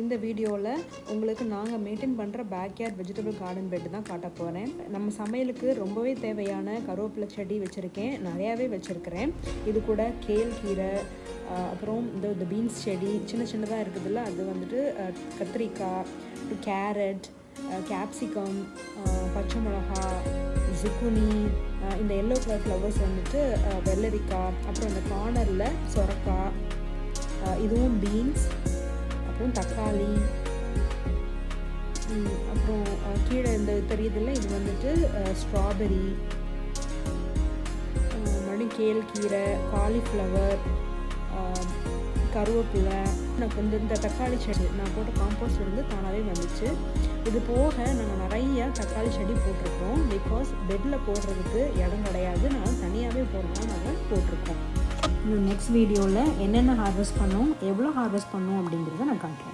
இந்த வீடியோவில் உங்களுக்கு நாங்கள் மெயின்டைன் பண்ணுற பேக்யார்ட் வெஜிடபிள் கார்டன் பெட்டு தான் காட்ட போகிறேன். நம்ம சமையலுக்கு ரொம்பவே தேவையான கருவேப்பிலை செடி வச்சுருக்கேன், நிறையாவே வச்சுருக்கிறேன். இது கூட கேல் கீரை, அப்புறம் இந்த பீன்ஸ் செடி சின்ன சின்னதாக இருக்குதுல்ல, அது வந்துட்டு கத்திரிக்காய், கேரட், கேப்சிகம், பச்சை மிளகா, ஜுக்குனி, இந்த எல்லோ கலர் ஃப்ளவர்ஸ் வந்துட்டு வெள்ளரிக்காய், அப்புறம் இந்த கார்னரில் சொரக்காய், இதுவும் பீன்ஸ், அப்புறம் தக்காளி, அப்புறம் கீழே இந்த தெரியுதில்ல இது வந்துட்டு ஸ்ட்ராபெரி, மறுபடியும் கேழ்கீரை, காலிஃப்ளவர், கருவேப்பிலை. எனக்கு இந்த தக்காளி செடி நான் போட்ட காம்போஸ்ட் வந்து தானாகவே வந்துச்சு. இது போக நாங்கள் நிறைய தக்காளி செடி போட்டிருக்கோம். பிகாஸ் பெட்டில் போடுறதுக்கு இடம் கிடையாது, நாங்கள் தனியாகவே போடலாம் நாங்கள் போட்டிருக்கோம். நெக்ஸ்ட் வீடியோவில் என்னென்ன ஹார்வெஸ்ட் பண்ணோம், எவ்வளோ ஹார்வெஸ்ட் பண்ணோம் அப்படிங்கிறத நான் காட்டுறேன்.